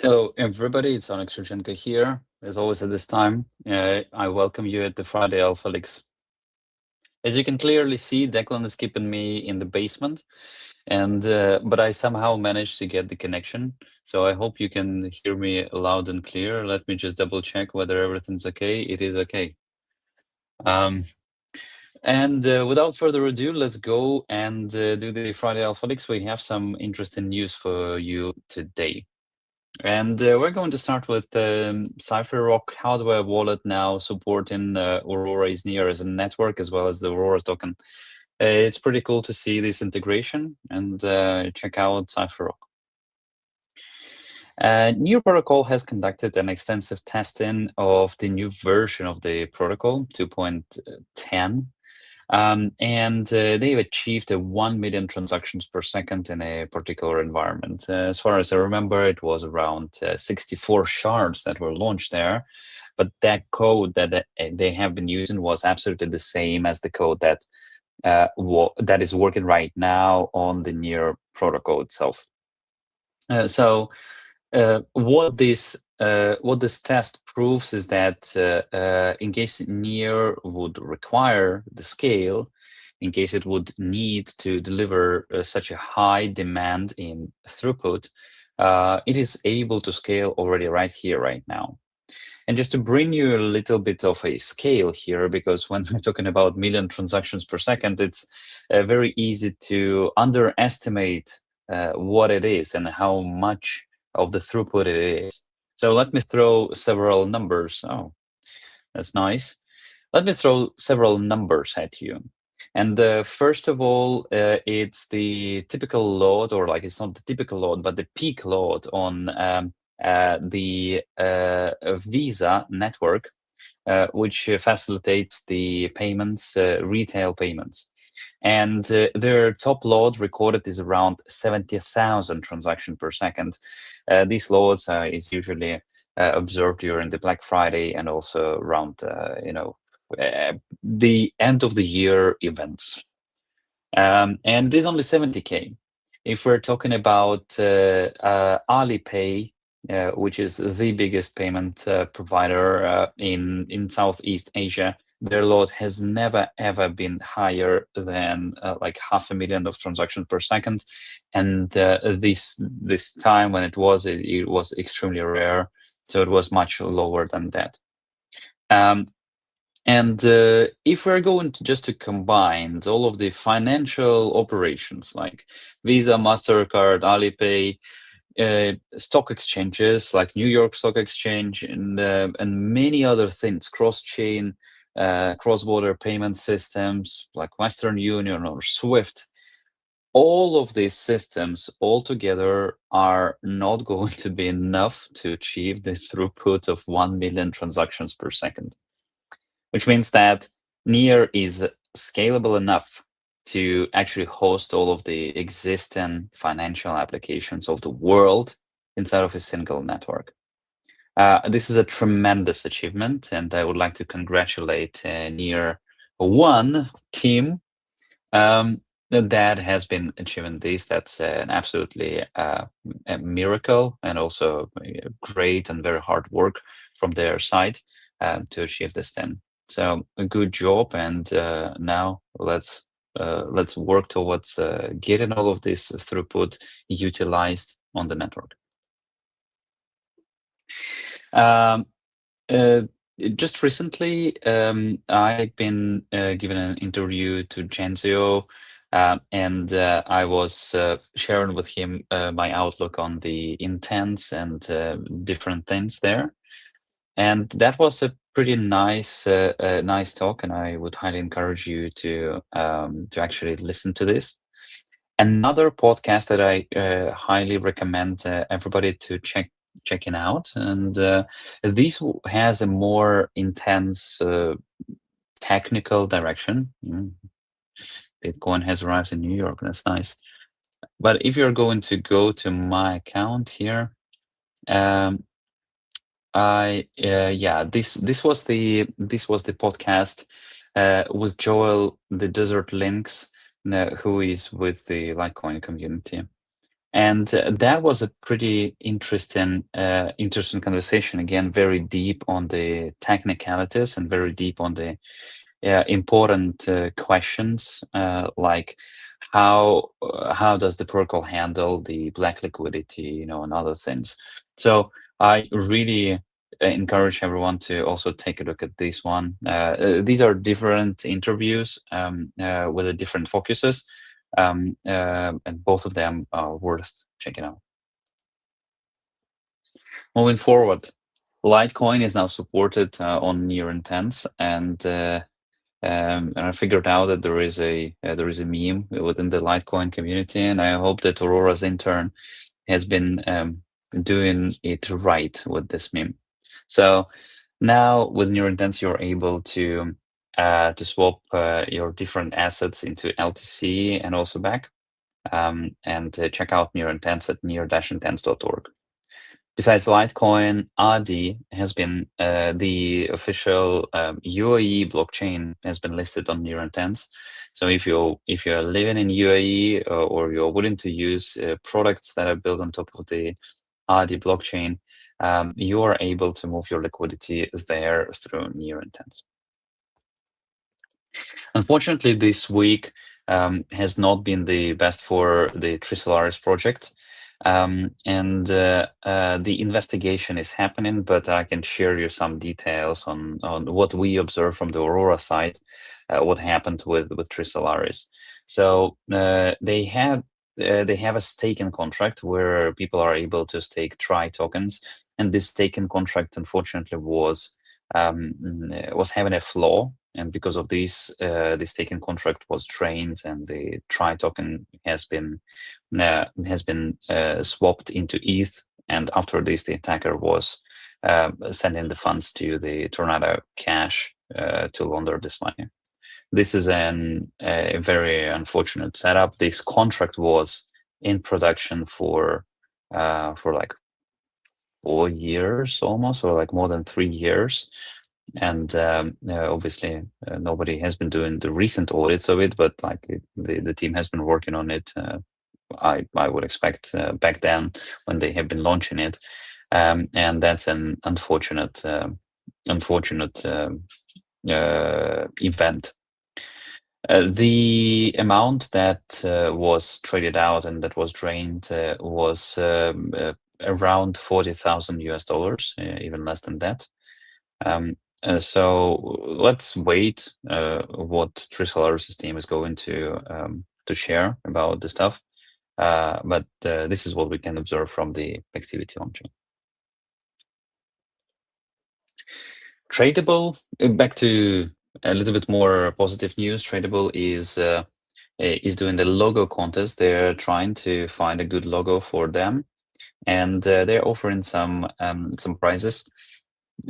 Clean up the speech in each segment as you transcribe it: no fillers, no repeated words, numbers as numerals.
Hello, everybody. It's Onyx Shevchenko here. As always, at this time, I welcome you at the Friday Alpha Leaks. As you can clearly see, Declan is keeping me in the basement, and but I somehow managed to get the connection. So I hope you can hear me loud and clear. Let me just double check whether everything's okay. It is okay. And without further ado, let's go and do the Friday Alpha Leaks. We have some interesting news for you today. And we're going to start with CipherRock hardware wallet now supporting auroraisnear as a network as well as the Aurora token. It's pretty cool to see this integration and check out CipherRock. Near Protocol has conducted an extensive testing of the new version of the protocol, 2.10. And they've achieved 1 million transactions per second in a particular environment. As far as I remember, it was around 64 shards that were launched there. But that code that they have been using was absolutely the same as the code that that is working right now on the Near protocol itself. So what this test proves is that in case Near would require the scale, in case it would need to deliver such a high demand in throughput, it is able to scale already right here, right now. And just to bring you a little bit of a scale here, because when we're talking about million transactions per second, it's very easy to underestimate what it is and how much of the throughput it is. So let me throw several numbers. Oh, that's nice. Let me throw several numbers at you. And first of all, it's the typical load, or like it's not the typical load, but the peak load on the Visa network, which facilitates the payments, retail payments. And their top load recorded is around 70,000 transactions per second. These loads is usually observed during the Black Friday and also around, the end of the year events. And there's only 70K. If we're talking about Alipay, which is the biggest payment provider in Southeast Asia, their load has never ever been higher than like 500,000 of transactions per second, and this time when it was extremely rare, so it was much lower than that. And if we're going to just to combine all of the financial operations like Visa, MasterCard, Alipay, stock exchanges like New York Stock Exchange and many other things, cross-chain, cross-border payment systems like Western Union or SWIFT, all of these systems altogether are not going to be enough to achieve this throughput of 1 million transactions per second. Which means that Near is scalable enough to actually host all of the existing financial applications of the world inside of a single network. This is a tremendous achievement, and I would like to congratulate Near One team that has been achieving this. That's an absolutely a miracle, and also great and very hard work from their side to achieve this thing. So a good job, and now let's work towards getting all of this throughput utilized on the network. Just recently, I've been given an interview to Genzio, and I was sharing with him my outlook on the intents and different things there. And that was a pretty nice talk, and I would highly encourage you to actually listen to this. Another podcast that I highly recommend everybody to checking out, and this has a more intense technical direction. Bitcoin has arrived in New York. That's nice. But if you're going to go to my account here, this was the podcast with Joel, the Desert Lynx, who is with the Litecoin community, And that was a pretty interesting conversation. Again, very deep on the technicalities and very deep on the important questions, like how does the protocol handle the black liquidity, and other things. So I really encourage everyone to also take a look at this one. These are different interviews with the different focuses, and both of them are worth checking out. Moving forward, Litecoin is now supported on near intents, and I figured out that there is a meme within the Litecoin community, and I hope that Aurora's intern has been doing it right with this meme. So now with near intents, you're able to swap your different assets into LTC and also back, and check out near intents at near-intents.org. Besides Litecoin, ADI has been the official UAE blockchain has been listed on Near Intents. So if you're living in UAE, or you're willing to use products that are built on top of the ADI blockchain, you are able to move your liquidity there through Near Intents. Unfortunately, this week has not been the best for the Trisolaris project. And the investigation is happening, but I can share you some details on what we observed from the Aurora side, what happened with Trisolaris. So they have a staking contract where people are able to stake TRI tokens, and this staking contract unfortunately was having a flaw, and because of this, the staking contract was drained, and the TRI token has been swapped into ETH. And after this, the attacker was sending the funds to the Tornado Cash to launder this money. This is a very unfortunate setup. This contract was in production for like 4 years almost, or like more than 3 years. And obviously nobody has been doing the recent audits of it, but like the team has been working on it. I would expect back then when they have been launching it, and that's an unfortunate event. The amount that was traded out and that was drained was around $40,000 US, even less than that. So let's wait what Trisolaris' team is going to share about the stuff. But this is what we can observe from the activity on chain. Tradable, back to a little bit more positive news. Tradable is doing the logo contest. They're trying to find a good logo for them, and they're offering some prizes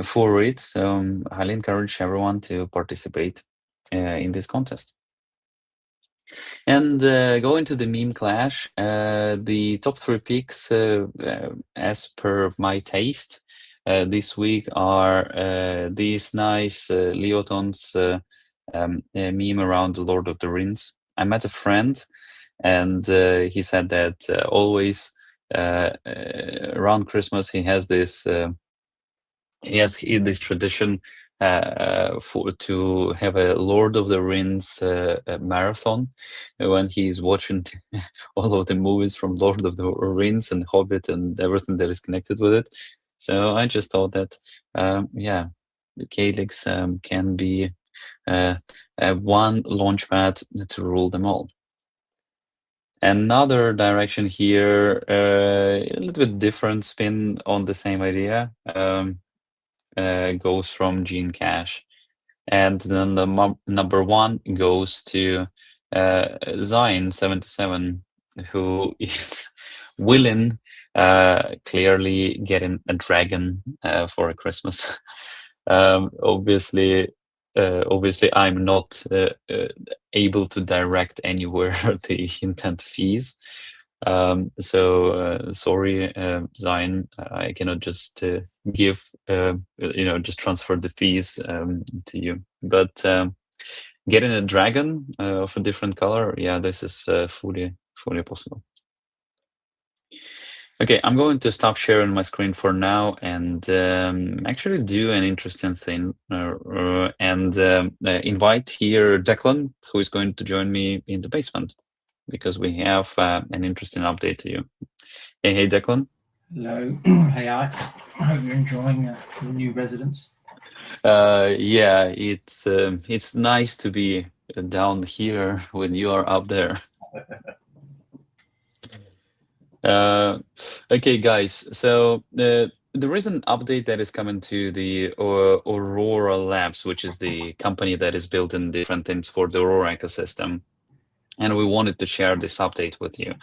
for it. So highly encourage everyone to participate in this contest. And going to the meme clash, the top 3 picks, as per my taste, this week are these nice Leotons meme around the Lord of the Rings. I met a friend, and he said that always around Christmas he has this tradition to have a Lord of the Rings marathon when he's watching all of the movies from Lord of the Rings and Hobbit and everything that is connected with it. So I just thought that, the Calyx can be one launchpad to rule them all. Another direction here, a little bit different spin on the same idea. Goes from Gene Cash, and then the number 1 goes to Zion77, who is willing, clearly getting a dragon for a Christmas. Obviously, I'm not able to direct anywhere the intent fees. So sorry, Zion, I cannot just give, just transfer the fees to you. But getting a dragon of a different color, yeah, this is fully possible. Okay, I'm going to stop sharing my screen for now and actually do an interesting thing and invite here Declan, who is going to join me in the basement because we have an interesting update to you. Hey, Declan. Hello. Hey, Alex. I hope you're enjoying your new residence. Yeah, it's nice to be down here when you are up there. Okay, guys. So there is an update that is coming to the Aurora Labs, which is the company that is building different things for the Aurora ecosystem, and we wanted to share this update with you.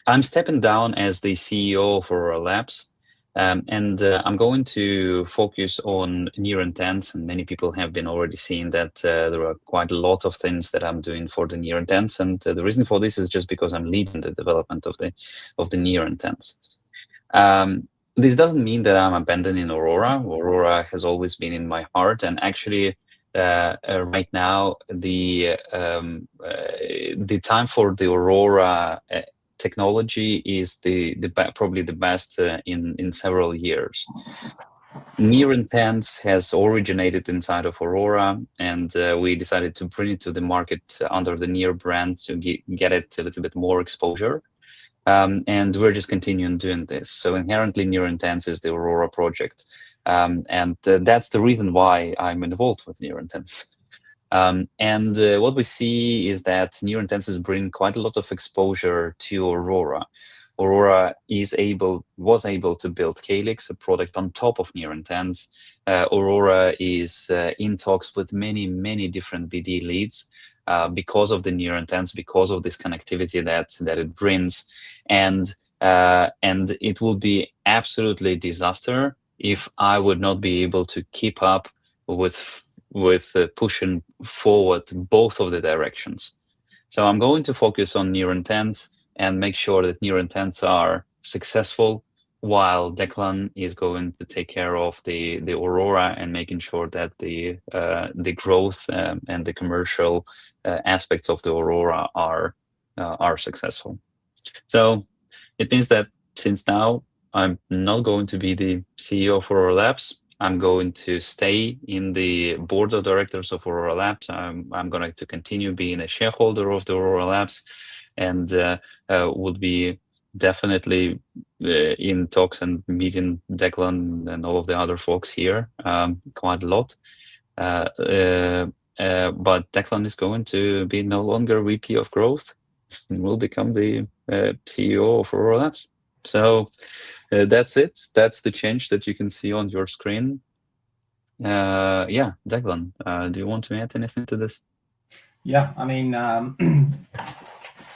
I'm stepping down as the CEO of Aurora Labs, and I'm going to focus on near intents. And many people have been already seeing that there are quite a lot of things that I'm doing for the near intents, and the reason for this is just because I'm leading the development of the near intents. This doesn't mean that I'm abandoning Aurora. Aurora has always been in my heart, and actually, right now, the time for the Aurora technology is probably the best in several years. Near Intents has originated inside of Aurora, and we decided to bring it to the market under the Near brand to get it a little bit more exposure. And we're just continuing doing this. So inherently, Near Intents is the Aurora project, and that's the reason why I'm involved with Near Intents. And what we see is that Near Intents is bringing quite a lot of exposure to Aurora. Aurora was able to build Calyx, a product on top of Near Intents. Aurora is in talks with many different BD leads because of the Near Intents, because of this connectivity that it brings, and it will be absolutely disaster if I would not be able to keep up with pushing forward both of the directions. So I'm going to focus on near intents and make sure that near intents are successful, while Declan is going to take care of the Aurora and making sure that the growth and the commercial aspects of the Aurora are successful. So it means that since now I'm not going to be the CEO for Aurora Labs, I'm going to stay in the board of directors of Aurora Labs. I'm going to continue being a shareholder of the Aurora Labs, and would be definitely in talks and meeting Declan and all of the other folks here quite a lot. But Declan is going to be no longer VP of growth and will become the CEO of Aurora Labs. So that's it. That's the change that you can see on your screen. Yeah, Declan, do you want to add anything to this? Yeah, I mean,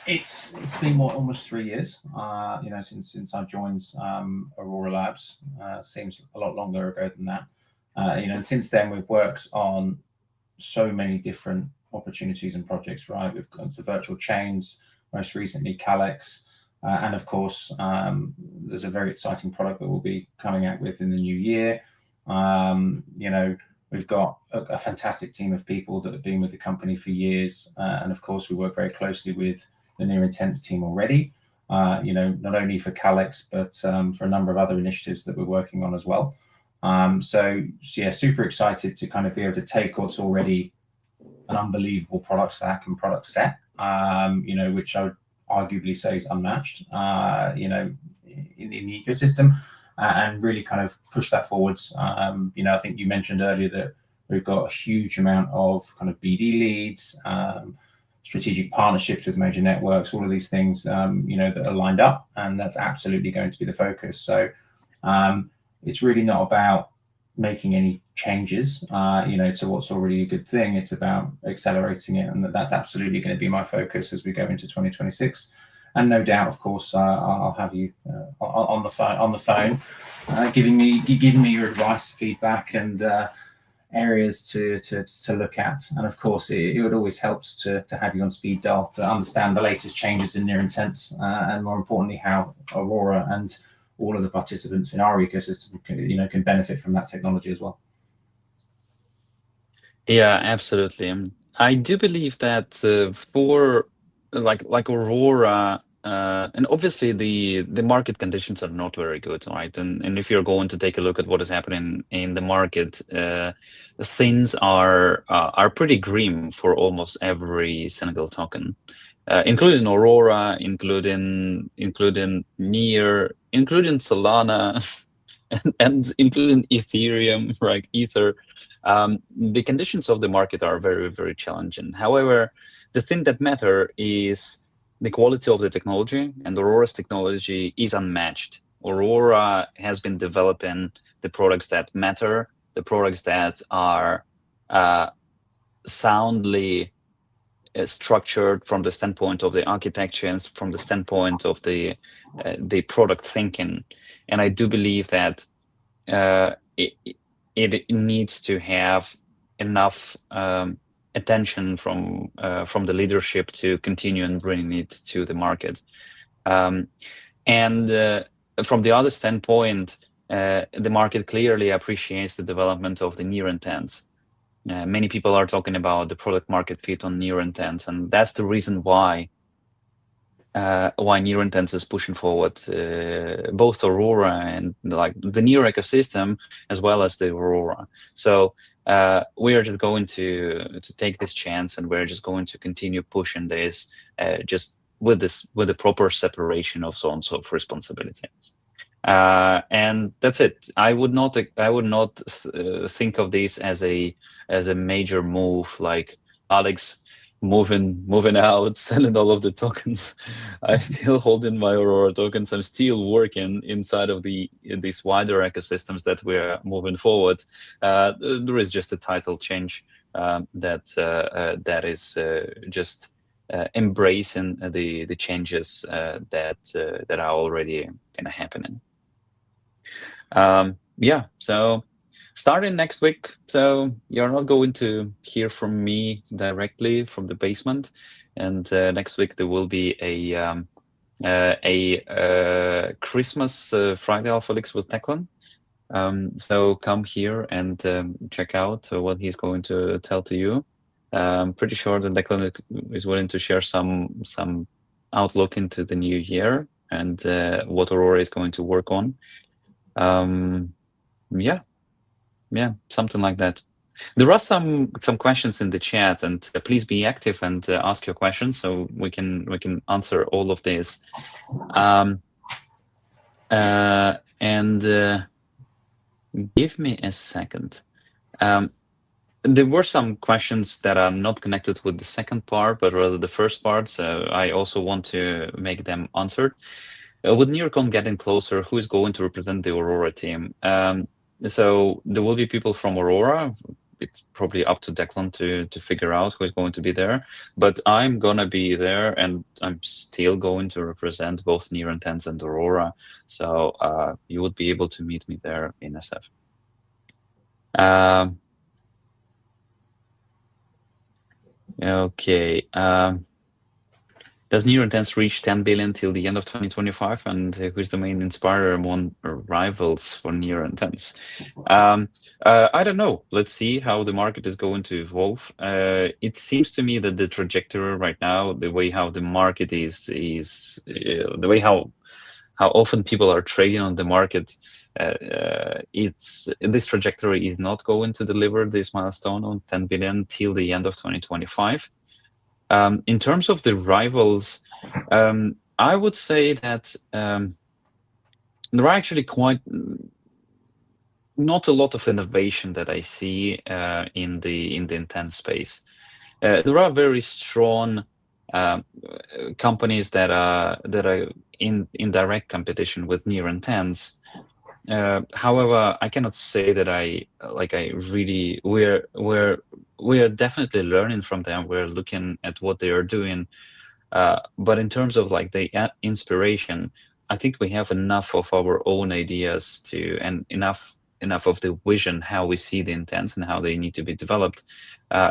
it's been almost 3 years, since I joined Aurora Labs. Seems a lot longer ago than that. And since then we've worked on so many different opportunities and projects. Right, we've got the virtual chains, most recently Calyx. And of course, there's a very exciting product that we'll be coming out with in the new year. We've got a fantastic team of people that have been with the company for years. And of course, we work very closely with the Near Intents team already, not only for Calyx, but for a number of other initiatives that we're working on as well. So yeah, super excited to kind of be able to take what's already an unbelievable product stack and product set, which I would arguably say is unmatched, in the ecosystem, and really kind of push that forwards. I think you mentioned earlier that we've got a huge amount of kind of BD leads, strategic partnerships with major networks, all of these things, that are lined up, and that's absolutely going to be the focus. So it's really not about making any changes, to what's already a good thing. It's about accelerating it, and that's absolutely going to be my focus as we go into 2026. And no doubt, of course, I'll have you on the phone, giving me your advice, feedback, and areas to look at. And of course, it would always helps to have you on speed dial to understand the latest changes in Near Intents, and more importantly, how Aurora and all of the participants in our ecosystem can benefit from that technology as well. Yeah, absolutely. I do believe that for like Aurora, and obviously the market conditions are not very good, right? And if you're going to take a look at what is happening in the market, things are pretty grim for almost every single token, including Aurora, including Near, including Solana, and including Ethereum, right? Ether. The conditions of the market are very, very challenging. However, the thing that matter is the quality of the technology, and Aurora's technology is unmatched. Aurora has been developing the products that matter, the products that are soundly structured from the standpoint of the architecture and from the standpoint of the product thinking. And I do believe that it needs to have enough attention from the leadership to continue and bringing it to the market. And from the other standpoint, the market clearly appreciates the development of the near intents. Many people are talking about the product market fit on near intents, and that's the reason why near intents is pushing forward both Aurora and like the near ecosystem as well as the Aurora. So we are just going to take this chance, and we're just going to continue pushing this just with the proper separation of so and so responsibility. And that's it. I would not think of this as a major move like Alex moving out, selling all of the tokens. I'm still holding my Aurora tokens. I'm still working inside of these wider ecosystems that we're moving forward. There is just a title change that is just embracing the changes that are already kind of happening. Yeah, so starting next week, so you're not going to hear from me directly from the basement, and next week there will be a Christmas Friday Alpha Leaks with Declan. So come here and check out what he's going to tell to you. I'm pretty sure that Declan is willing to share some outlook into the new year and what Aurora is going to work on. Yeah, something like that. There are some questions in the chat, and please be active and ask your questions so we can answer all of this. And give me a second. There were some questions that are not connected with the second part, but rather the first part. So I also want to make them answered. With NearCon getting closer, who is going to represent the Aurora team? So there will be people from Aurora. It's probably up to Declan to figure out who is going to be there. But I'm going to be there, and I'm still going to represent both Near Intents and Aurora. So you would be able to meet me there in SF. Okay. Does Near Intents reach 10 billion till the end of 2025? And who's the main inspirer among rivals for Near Intents? I don't know. Let's see how the market is going to evolve. It seems to me that the trajectory right now, the way how the market is the way how often people are trading on the market, this trajectory is not going to deliver this milestone on 10 billion till the end of 2025. In terms of the rivals, I would say that there are actually quite not a lot of innovation that I see in the intent space. There are very strong companies that are in direct competition with Near Intents. However, I cannot say that we're definitely learning from them. We're looking at what they are doing, but in terms of like the inspiration, I think we have enough of our own ideas and enough of the vision how we see the intents and how they need to be developed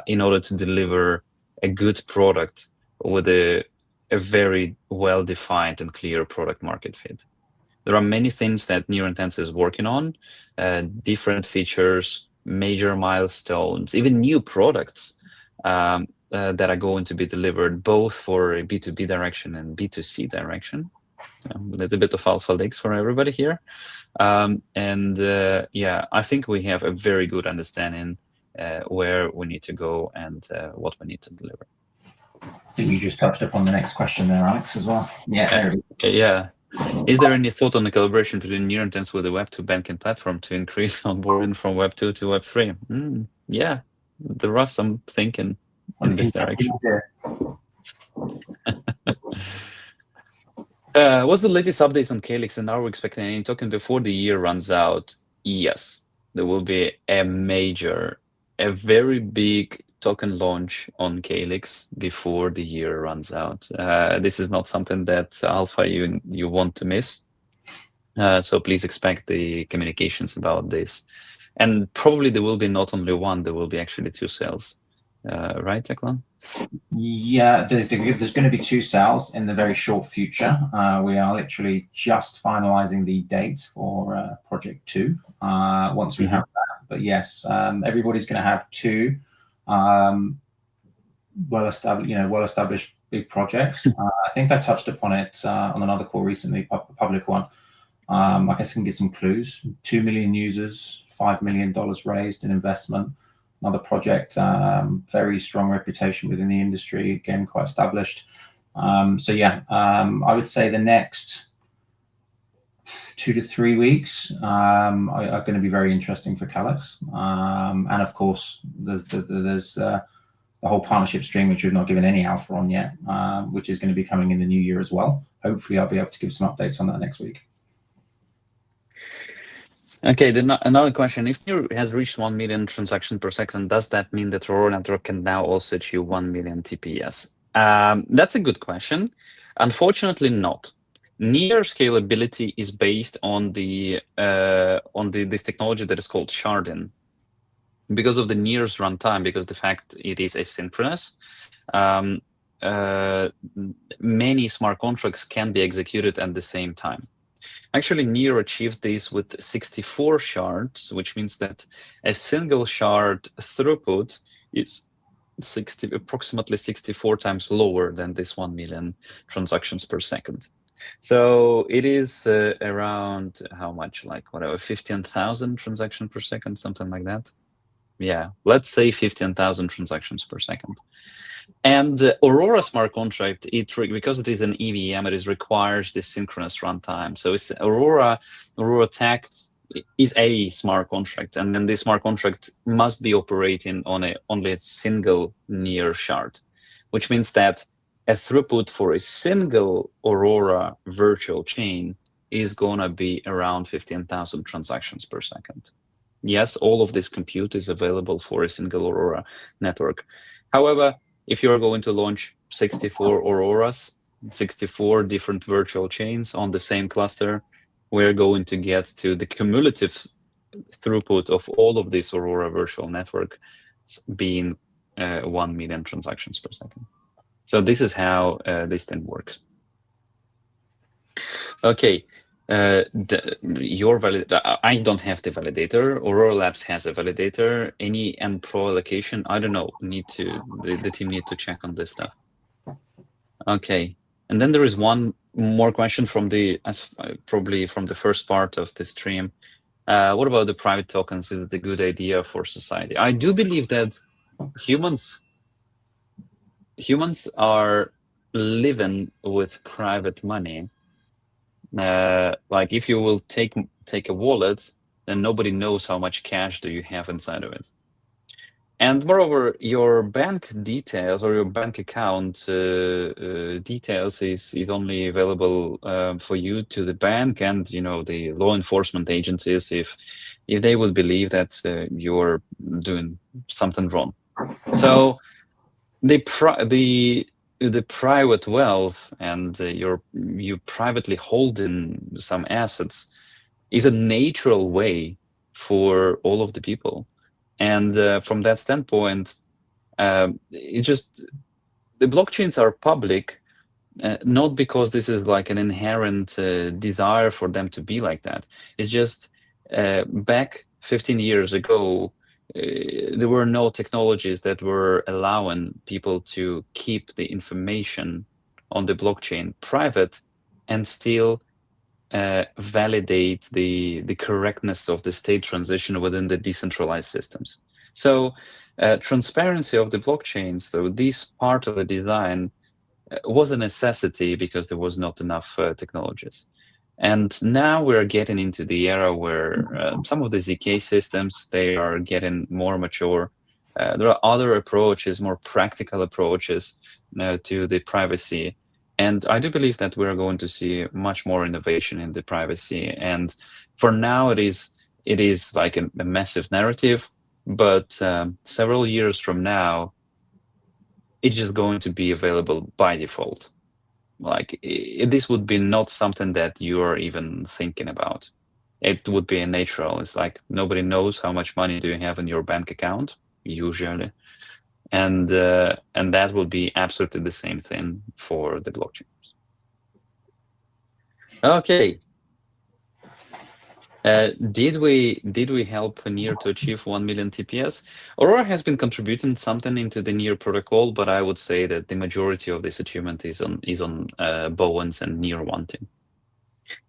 in order to deliver a good product with a very well-defined and clear product market fit. There are many things that Near Intents is working on, different features, major milestones, even new products. that are going to be delivered both for a B2B direction and B2C direction. A little bit of alpha leaks for everybody here. Yeah, I think we have a very good understanding where we need to go and what we need to deliver. I think you just touched upon the next question there, Alex, as well. Yeah, there it is. Yeah. Is there any thought on the collaboration between Near Intents with the Web2 banking platform to increase onboarding from Web2 to Web3? Yeah, there are some thinking in this direction. What's the latest updates on Calyx, and are we expecting any token before the year runs out? Yes, there will be a very big token launch on Calyx before the year runs out. This is not something that Alpha you want to miss. So please expect the communications about this. And probably there will be not only one, there will be actually 2 sales. Right, Declan? Yeah, there's going to be 2 sales in the very short future. We are literally just finalizing the date for project 2 once we have that. But yes, everybody's going to have 2 well-established big projects. I think I touched upon it on another call recently, public one. I guess I can give some clues. 2 million users, $5 million raised in investment. Another project, very strong reputation within the industry, again, quite established. So yeah, I would say the next 2 to 3 weeks are going to be very interesting for Calyx. And of course, there's the whole partnership stream, which we've not given any alpha on yet, which is going to be coming in the new year as well. Hopefully, I'll be able to give some updates on that next week. Okay, another question. If Near has reached 1 million transactions per second, does that mean that Aurora Network can now also achieve 1 million TPS? That's a good question. Unfortunately, not. Near scalability is based on this technology that is called sharding. Because of the Near's runtime, because the fact it is asynchronous, many smart contracts can be executed at the same time. Actually, Near achieved this with 64 shards, which means that a single shard throughput is approximately 64 times lower than this 1 million transactions per second. So it is around how much, like whatever, 15,000 transactions per second, something like that. Yeah, let's say 15,000 transactions per second. And Aurora smart contract, because it is an EVM, it requires this synchronous runtime. So it's Aurora Tech is a smart contract, and then this smart contract must be operating on only a single Near shard, which means that a throughput for a single Aurora virtual chain is gonna be around 15,000 transactions per second. Yes, all of this compute is available for a single Aurora network. However, if you're going to launch 64 Auroras, 64 different virtual chains on the same cluster, we're going to get to the cumulative throughput of all of this Aurora virtual network being 1 million transactions per second. So this is how this thing works. Okay. I don't have the validator. Aurora Labs has a validator. Any and pro allocation, I don't know. The team need to check on this stuff. Okay, and then there is one more question from probably from the first part of the stream. What about the private tokens? Is it a good idea for society? I do believe that humans are living with private money. Like if you will take a wallet, then nobody knows how much cash do you have inside of it. And moreover, your bank details or your bank account details is only available for you to the bank and the law enforcement agencies if they would believe that you're doing something wrong. So the private wealth and you privately holding some assets is a natural way for all of the people. And from that standpoint, the blockchains are public, not because this is like an inherent desire for them to be like that. It's just back 15 years ago, there were no technologies that were allowing people to keep the information on the blockchain private and still validate the correctness of the state transition within the decentralized systems. So transparency of the blockchain, so this part of the design was a necessity because there was not enough technologies. And now we're getting into the era where some of the ZK systems, they are getting more mature. There are other approaches, more practical approaches to the privacy. And I do believe that we're going to see much more innovation in the privacy. And for now, it is like a massive narrative. But several years from now, it's just going to be available by default. Like this would be not something that you are even thinking about. It would be a natural. It's like nobody knows how much money do you have in your bank account usually, and that will be absolutely the same thing for the blockchains. Okay. Did we help Near to achieve 1 million TPS? Aurora has been contributing something into the Near protocol, but I would say that the majority of this achievement is on Bowen's and Near one team.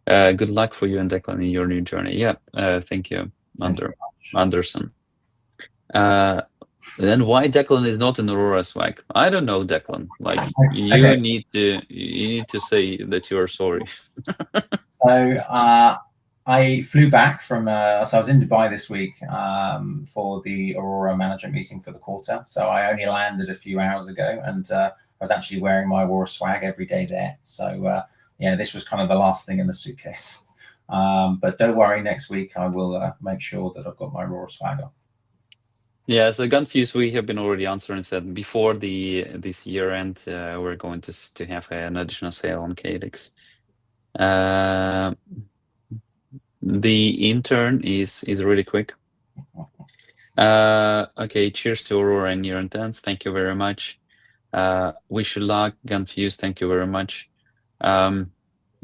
Good luck for you and Declan in your new journey. Yeah, thank you, Anderson. Then why Declan is not in Aurora swag? I don't know, Declan. Like you need to say that you are sorry. So I flew back from, so I was in Dubai this week for the Aurora management meeting for the quarter. So I only landed a few hours ago, and I was actually wearing my Aurora swag every day there. So yeah, this was kind of the last thing in the suitcase. But don't worry, next week I will make sure that I've got my Aurora swag on. Yeah, so Gunfuse, we have been already answering said before this year end, we're going to have an additional sale on Calyx. The intern is really quick. Okay, cheers to Aurora and Near Intense. Thank you very much. Wish you luck, Gunfuse. Thank you very much.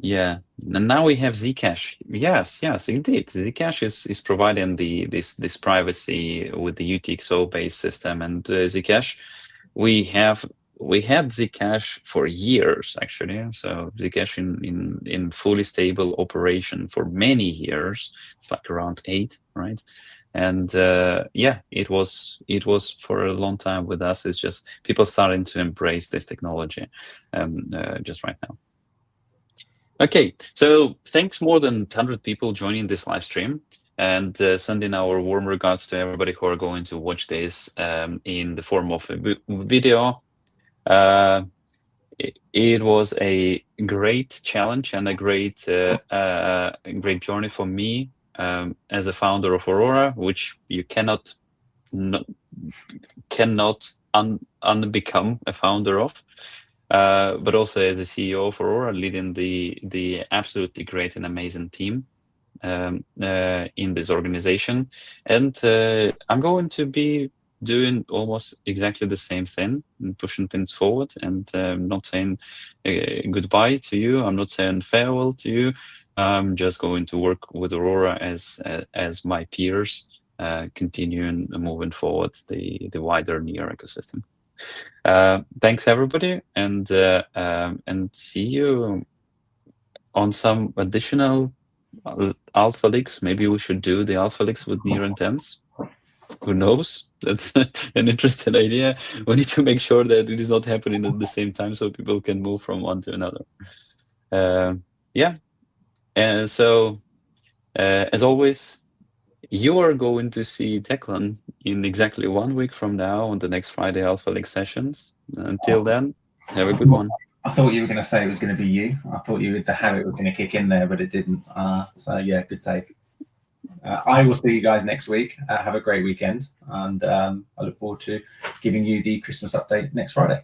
Yeah, and now we have Zcash. Yes, indeed. Zcash is providing this privacy with the UTXO based system, and Zcash, we had Zcash for years actually. So Zcash in fully stable operation for many years. It's like around 8, right? And yeah, it was for a long time with us. It's just people starting to embrace this technology just right now. Okay, so thanks more than 100 people joining this live stream, and sending our warm regards to everybody who are going to watch this in the form of a video. It was a great challenge and a great journey for me as a founder of Aurora, which you cannot unbecome a founder of. But also as a CEO of Aurora, leading the absolutely great and amazing team in this organization. And I'm going to be doing almost exactly the same thing and pushing things forward, and not saying goodbye to you. I'm not saying farewell to you. I'm just going to work with Aurora as my peers, continuing moving forward the wider Near ecosystem. Thanks everybody, and see you on some additional Alpha Leaks. Maybe we should do the Alpha Leaks with Near Intense. Who knows? That's an interesting idea. We need to make sure that it is not happening at the same time, so people can move from one to another. Yeah, and so as always, you are going to see Declan in exactly 1 week from now on the next Friday Alpha League sessions. Until then, have a good one. I thought you were going to say it was going to be you. I thought the habit was going to kick in there, but it didn't. So yeah, good save. I will see you guys next week. Have a great weekend, and I look forward to giving you the Christmas update next Friday.